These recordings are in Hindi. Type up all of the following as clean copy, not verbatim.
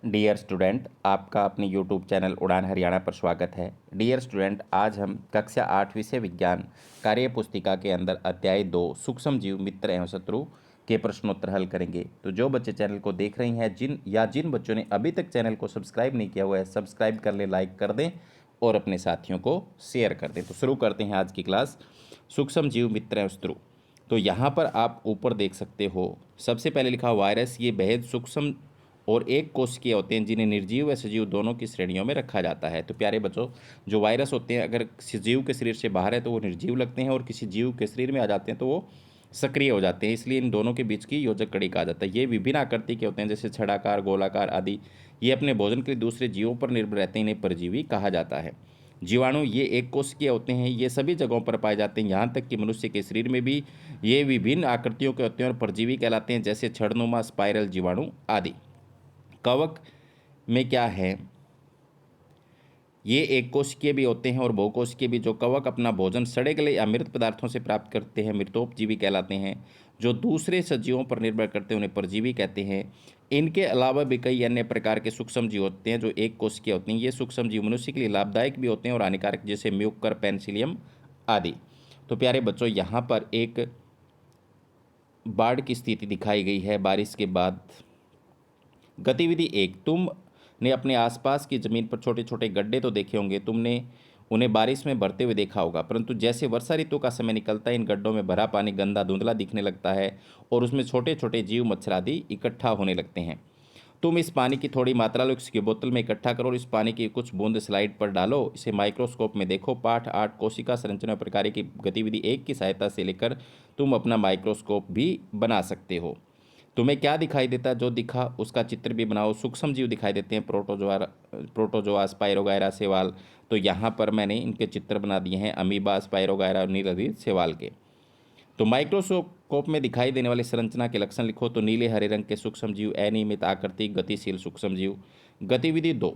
डियर स्टूडेंट, आपका अपने यूट्यूब चैनल उड़ान हरियाणा पर स्वागत है। डियर स्टूडेंट, आज हम कक्षा 8 विषय विज्ञान कार्य पुस्तिका के अंदर अध्याय 2 सूक्ष्म जीव मित्र एवं शत्रु के प्रश्नोत्तर हल करेंगे। तो जो बच्चे चैनल को देख रहे हैं जिन बच्चों ने अभी तक चैनल को सब्सक्राइब नहीं किया हुआ है, सब्सक्राइब कर ले, लाइक कर दें और अपने साथियों को शेयर कर दें। तो शुरू करते हैं आज की क्लास, सूक्ष्म जीव मित्र एवं शत्रु। तो यहाँ पर आप ऊपर देख सकते हो, सबसे पहले लिखा वायरस। ये बेहद सूक्ष्म और एक कोशिकीय होते हैं जिन्हें निर्जीव व सजीव दोनों की श्रेणियों में रखा जाता है। तो प्यारे बच्चों, जो वायरस होते हैं अगर किसी जीव के शरीर से बाहर है तो वो निर्जीव लगते हैं, और किसी जीव के शरीर में आ जाते हैं तो वो सक्रिय हो जाते हैं। इसलिए इन दोनों के बीच की योजक कड़ी कहा जाता है। ये विभिन्न आकृति के होते हैं, जैसे छड़ाकार, गोलाकार आदि। ये अपने भोजन के लिए दूसरे जीवों पर निर्भर रहते हैं, इन्हें परजीवी कहा जाता है। जीवाणु ये एक कोशिकीय होते हैं, ये सभी जगहों पर पाए जाते हैं, यहाँ तक कि मनुष्य के शरीर में भी ये विभिन्न आकृतियों के होते हैं और परजीवी कहलाते हैं, जैसे छड़नुमा, स्पाइरल जीवाणु आदि। कवक में क्या है, ये एक कोशिकीय भी होते हैं और बहुकोशिकीय भी। जो कवक अपना भोजन सड़े गले या मृत पदार्थों से प्राप्त करते हैं, मृतोपजीवी कहलाते हैं। जो दूसरे सजीवों पर निर्भर करते हैं, उन्हें परजीवी कहते हैं। इनके अलावा भी कई अन्य प्रकार के सूक्ष्म जीव होते हैं जो एक कोशिकीय होते हैं। ये सूक्ष्म जीव मनुष्य के लिए लाभदायक भी होते हैं और हानिकारक, जैसे म्यूकर, पेनिसिलियम आदि। तो प्यारे बच्चों, यहाँ पर एक बाढ़ की स्थिति दिखाई गई है बारिश के बाद। गतिविधि 1, तुमने अपने आसपास की ज़मीन पर छोटे छोटे गड्ढे तो देखे होंगे। तुमने उन्हें बारिश में भरते हुए देखा होगा, परंतु जैसे वर्षा ऋतु का समय निकलता है, इन गड्ढों में भरा पानी गंदा धुंधला दिखने लगता है और उसमें छोटे छोटे जीव, मच्छर आदि इकट्ठा होने लगते हैं। तुम इस पानी की थोड़ी मात्रा लो, इसकी बोतल में इकट्ठा करो और इस पानी की कुछ बूंद स्लाइड पर डालो। इसे माइक्रोस्कोप में देखो। पाठ 8, कोशिका संरचना प्रकार की गतिविधि 1 की सहायता से लेकर तुम अपना माइक्रोस्कोप भी बना सकते हो। तुम्हें क्या दिखाई देता, जो दिखा उसका चित्र भी बनाओ। सूक्ष्म जीव दिखाई देते हैं, प्रोटोजोआ, स्पाइरोगायरा, शैवाल। तो यहाँ पर मैंने इनके चित्र बना दिए हैं, अमीबा, स्पाइरोगायरा और नीलहरित शैवाल के। तो माइक्रोस्कोप में दिखाई देने वाली संरचना के लक्षण लिखो। तो नीले हरे रंग के सूक्ष्म जीव, अनियमित आकृति, गतिशील सूक्ष्म जीव। गतिविधि 2,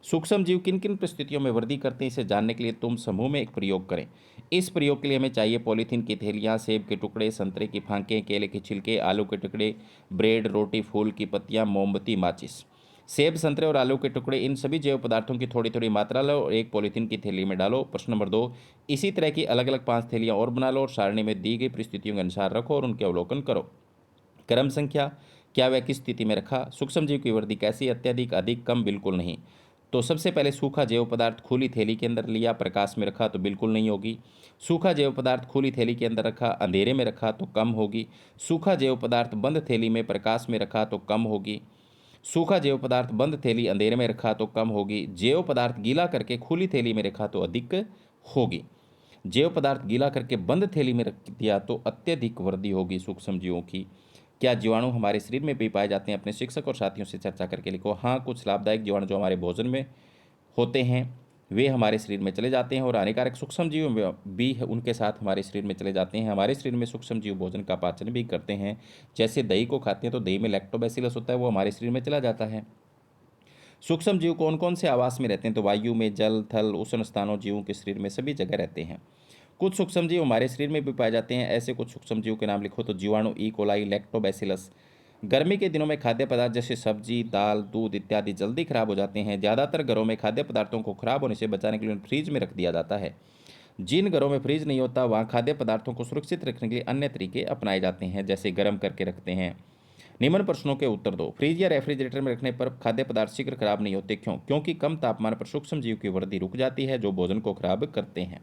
सूक्ष्म जीव किन किन परिस्थितियों में वृद्धि करते हैं, इसे जानने के लिए तुम समूह में एक प्रयोग करें। इस प्रयोग के लिए हमें चाहिए पॉलीथीन की थैलियाँ, सेब के टुकड़े, संतरे की फांकें, केले के छिलके, आलू के टुकड़े, ब्रेड, रोटी, फूल की पत्तियाँ, मोमबत्ती, माचिस। सेब, संतरे और आलू के टुकड़े, इन सभी जैव पदार्थों की थोड़ी थोड़ी मात्रा लो और एक पॉलीथीन की थैली में डालो। प्रश्न नंबर 2, इसी तरह की अलग अलग 5 थैलियाँ और बना लो और सारणी में दी गई परिस्थितियों के अनुसार रखो और उनके अवलोकन करो। क्रम संख्या, क्या वह किस स्थिति में रखा। सूक्ष्म जीव की वृद्धि कैसी, अत्यधिक, अधिक, कम, बिल्कुल नहीं। तो सबसे पहले सूखा जैव पदार्थ खुली थैली के अंदर लिया, प्रकाश में रखा तो बिल्कुल नहीं होगी। सूखा जैव पदार्थ खुली थैली के अंदर रखा, अंधेरे में रखा तो कम होगी। सूखा जैव पदार्थ बंद थैली में प्रकाश में रखा तो कम होगी। सूखा जैव पदार्थ बंद थैली अंधेरे में रखा तो कम होगी। जैव पदार्थ गीला करके खुली थैली में रखा तो अधिक होगी। जैव पदार्थ गीला करके बंद थैली में रख दिया तो अत्यधिक वृद्धि होगी सूक्ष्म जीवों की। क्या जीवाणु हमारे शरीर में भी पाए जाते हैं, अपने शिक्षक और साथियों से चर्चा करके लिखो। हाँ, कुछ लाभदायक जीवाणु जो हमारे भोजन में होते हैं वे हमारे शरीर में चले जाते हैं, और हानिकारक सूक्ष्म जीव भी उनके साथ हमारे शरीर में चले जाते हैं। हमारे शरीर में सूक्ष्म जीव भोजन का पाचन भी करते हैं। जैसे दही को खाते हैं तो दही में लैक्टोबैसिलस होता है, वो हमारे शरीर में चला जाता है। सूक्ष्म जीव कौन कौन से आवास में रहते हैं, तो वायु में, जल, थल, उष्ण स्थानों, जीवों के शरीर में सभी जगह रहते हैं। कुछ सूक्ष्म जीव हमारे शरीर में भी पाए जाते हैं, ऐसे कुछ सूक्ष्म जीव के नाम लिखो। तो जीवाणु, ई कोलाई, लैक्टोबैसिलस। गर्मी के दिनों में खाद्य पदार्थ जैसे सब्जी, दाल, दूध इत्यादि जल्दी खराब हो जाते हैं। ज़्यादातर घरों में खाद्य पदार्थों को खराब होने से बचाने के लिए उन्हें फ्रीज में रख दिया जाता है। जिन घरों में फ्रीज नहीं होता वहाँ खाद्य पदार्थों को सुरक्षित रखने के लिए अन्य तरीके अपनाए जाते हैं, जैसे गर्म करके रखते हैं। निम्न प्रश्नों के उत्तर दो। फ्रिज या रेफ्रिजरेटर में रखने पर खाद्य पदार्थ शीघ्र खराब नहीं होते, क्यों? क्योंकि कम तापमान पर सूक्ष्म जीव की वृद्धि रुक जाती है जो भोजन को खराब करते हैं।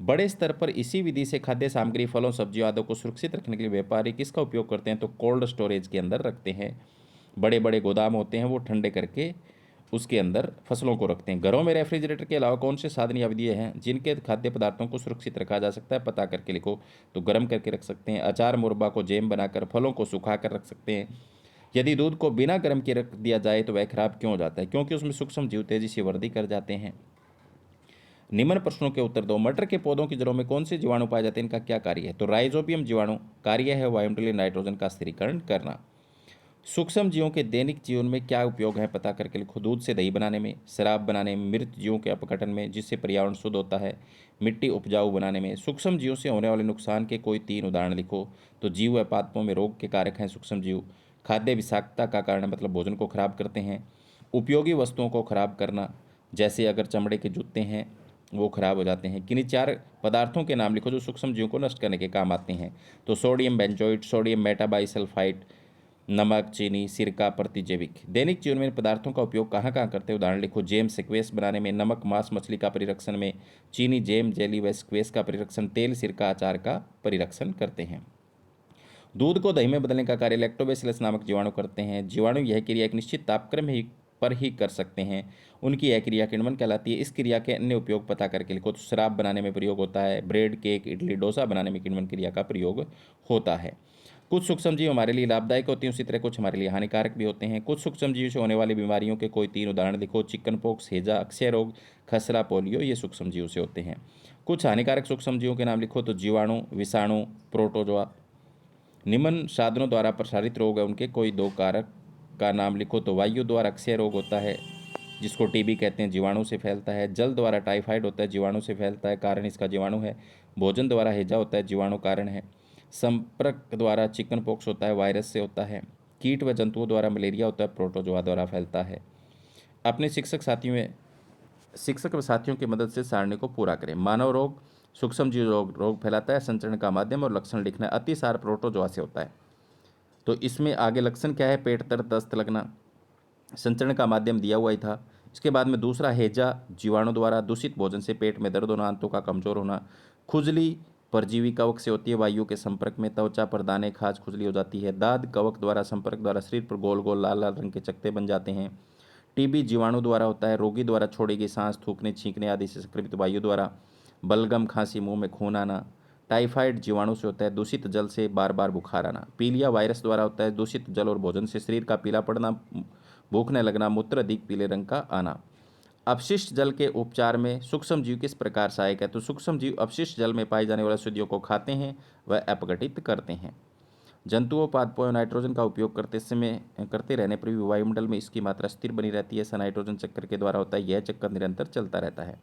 बड़े स्तर पर इसी विधि से खाद्य सामग्री, फलों, सब्जियों आदि को सुरक्षित रखने के लिए व्यापारी किसका उपयोग करते हैं, तो कोल्ड स्टोरेज के अंदर रखते हैं। बड़े बड़े गोदाम होते हैं, वो ठंडे करके उसके अंदर फसलों को रखते हैं। घरों में रेफ्रिजरेटर के अलावा कौन से साधन या विधियाँ हैं जिनके खाद्य पदार्थों को सुरक्षित रखा जा सकता है, पता करके लिखो। तो गर्म करके रख सकते हैं, अचार मुरब्बा को जैम बनाकर, फलों को सुखा कर रख सकते हैं। यदि दूध को बिना गर्म किए रख दिया जाए तो वह खराब क्यों हो जाता है, क्योंकि उसमें सूक्ष्म जीव तेजी से वृद्धि कर जाते हैं। निम्न प्रश्नों के उत्तर दो। मटर के पौधों की जड़ों में कौन से जीवाणु पाए जाते हैं, इनका क्या कार्य है, तो राइजोबियम जीवाणु कार्य है वायुमंडलीय नाइट्रोजन का स्थिरीकरण करना। सूक्ष्म जीवों के दैनिक जीवन में क्या उपयोग है, पता करके लिखो। दूध से दही बनाने में, शराब बनाने में, मृत जीवों के अपघटन में जिससे पर्यावरण शुद्ध होता है, मिट्टी उपजाऊ बनाने में। सूक्ष्म जीवों से होने वाले नुकसान के कोई 3 उदाहरण लिखो। तो जीव व पादपों में रोग के कारक हैं सूक्ष्म जीव। खाद्य विषाक्तता का कारण मतलब भोजन को खराब करते हैं। उपयोगी वस्तुओं को खराब करना, जैसे अगर चमड़े के जूते हैं वो खराब हो जाते हैं। किन्हीं 4 पदार्थों के नाम लिखो जो सूक्ष्मजीवों को नष्ट करने के काम आते हैं। तो सोडियम बेंजोइट, सोडियम मेटाबाइसल्फाइड, नमक, चीनी, सिरका, प्रतिजैविक। दैनिक जीवन में इन पदार्थों का उपयोग कहाँ कहाँ करते हैं? उदाहरण लिखो, जैम स्क्वैश बनाने में, नमक मांस मछली का परिरक्षण में, चीनी जैम जेली व स्क्वैश का परिरक्षण, तेल सिरका अचार का परिरक्षण करते हैं। दूध को दही में बदलने का कार्य लैक्टोबैसिलस नामक जीवाणु करते हैं। जीवाणु यह क्रिया एक निश्चित तापक्रम पर ही कर सकते हैं। उनकी यह क्रिया किण्वन कहलाती है। इस क्रिया के अन्य उपयोग पता करके लिखो। तो शराब बनाने में प्रयोग होता है, ब्रेड, केक, इडली, डोसा बनाने में किण्वन क्रिया का प्रयोग होता है। कुछ सूक्ष्मजीव हमारे लिए लाभदायक होते हैं, उसी तरह कुछ हमारे लिए हानिकारक भी होते हैं। कुछ सूक्ष्मजीव से होने वाली बीमारियों के कोई 3 उदाहरण लिखो। चिकन पॉक्स, हैजा, अक्षय रोग, खसरा, पोलियो, ये सूक्ष्मजीव से होते हैं। कुछ हानिकारक सूक्ष्मजीवों के नाम लिखो। तो जीवाणु, विषाणु, प्रोटोजोआ। निम्न साधनों द्वारा प्रसारित रोग है उनके कोई 2 कारक का नाम लिखो। तो वायु द्वारा अक्षय रोग होता है जिसको टीबी कहते हैं, जीवाणु से फैलता है। जल द्वारा टाइफाइड होता है, जीवाणु से फैलता है, कारण इसका जीवाणु है। भोजन द्वारा हैजा होता है, जीवाणु कारण है। संपर्क द्वारा चिकन पॉक्स होता है, वायरस से होता है। कीट व जंतुओं द्वारा मलेरिया होता है, प्रोटोजोआ द्वारा फैलता है। अपने शिक्षक व साथियों की मदद से सारणी को पूरा करें। मानव रोग, सूक्ष्मजीव रोग फैलाता है, संचरण का माध्यम और लक्षण लिखना है। अतिसार प्रोटोजोआ से होता है। तो इसमें आगे लक्षण क्या है? पेट दर्द, दस्त लगना। संचरण का माध्यम दिया हुआ ही था। इसके बाद में दूसरा हैजा, जीवाणु द्वारा दूषित भोजन से पेट में दर्द होना, आंतों का कमजोर होना। खुजली परजीवी कवक से होती है, वायु के संपर्क में त्वचा पर दाने, खाज, खुजली हो जाती है। दाद कवक द्वारा संपर्क द्वारा शरीर पर गोल गोल लाल लाल रंग के चकत्ते बन जाते हैं। टीबी जीवाणु द्वारा होता है, रोगी द्वारा छोड़ी गई सांस, थूकने, छींकने आदि से संक्रमित वायु द्वारा। बलगम, खांसी, मुंह में खून आना। टाइफाइड जीवाणु से होता है, दूषित जल से बार बार बुखार आना। पीलिया वायरस द्वारा होता है, दूषित जल और भोजन से शरीर का पीला पड़ना, भूखने लगना, मूत्र अधिक पीले रंग का आना। अपशिष्ट जल के उपचार में सूक्ष्मजीव किस प्रकार सहायक है? तो सूक्ष्मजीव अपशिष्ट जल में पाए जाने वाले औषधियों को खाते हैं व अपघटित करते हैं। जंतुओं, पादपों, नाइट्रोजन का उपयोग करते रहने पर भी वायुमंडल में इसकी मात्रा स्थिर बनी रहती है। ऐसा नाइट्रोजन चक्कर के द्वारा होता है। यह चक्कर निरंतर चलता रहता है।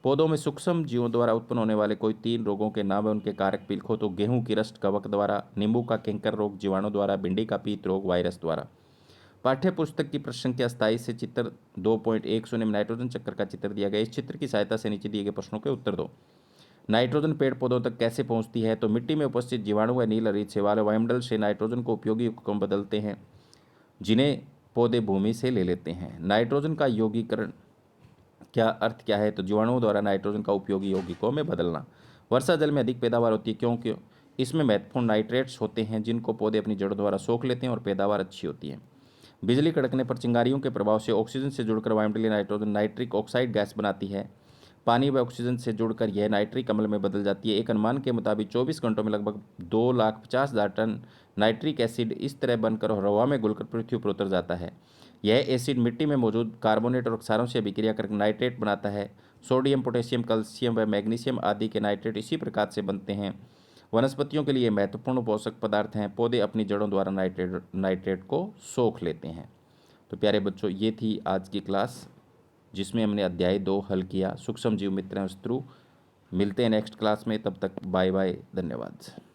पौधों में सूक्ष्म जीवों द्वारा उत्पन्न होने वाले कोई 3 रोगों के नाम है, उनके कारक भी लिखो। तो गेहूं की रस्ट कवक द्वारा, नींबू का कैंकर रोग जीवाणु द्वारा, भिंडी का पीत रोग वायरस द्वारा। पाठ्य पुस्तक की प्रश्न संख्या 27 से चित्र 2.10 में नाइट्रोजन चक्कर का चित्र दिया गया। इस चित्र की सहायता से नीचे दिए गए प्रश्नों के उत्तर दो। नाइट्रोजन पेड़ पौधों तक कैसे पहुंचती है? तो मिट्टी में उपस्थित जीवाणु व नील हरित शैवाल वायुमंडल से नाइट्रोजन को उपयोगी यौगिकों में बदलते हैं, जिन्हें पौधे भूमि से ले लेते हैं। नाइट्रोजन का यौगीकरण क्या अर्थ क्या है? तो जीवाणुओं द्वारा नाइट्रोजन का उपयोगी यौगिकों में बदलना। वर्षा जल में अधिक पैदावार होती है क्योंकि इसमें महत्वपूर्ण नाइट्रेट्स होते हैं जिनको पौधे अपनी जड़ों द्वारा सोख लेते हैं और पैदावार अच्छी होती है। बिजली कड़कने पर चिंगारियों के प्रभाव से ऑक्सीजन से जुड़कर वायुमंडलीय नाइट्रोजन नाइट्रिक ऑक्साइड गैस बनाती है। पानी व ऑक्सीजन से जुड़कर यह नाइट्रिक अम्ल में बदल जाती है। एक अनुमान के मुताबिक 24 घंटों में लगभग 2,50,000 टन नाइट्रिक एसिड इस तरह बनकर और हवा में घुलकर पृथ्वी पर उतर जाता है। यह एसिड मिट्टी में मौजूद कार्बोनेट और क्षारों से अभिक्रिया कर नाइट्रेट बनाता है। सोडियम, पोटेशियम, कैल्शियम व मैग्नीशियम आदि के नाइट्रेट इसी प्रकार से बनते हैं। वनस्पतियों के लिए महत्वपूर्ण पोषक पदार्थ हैं। पौधे अपनी जड़ों द्वारा नाइट्रेट को सोख लेते हैं। तो प्यारे बच्चों, ये थी आज की क्लास जिसमें हमने अध्याय 2 हल किया, सूक्ष्म जीव मित्र शत्रु। मिलते हैं नेक्स्ट क्लास में, तब तक बाय बाय, धन्यवाद।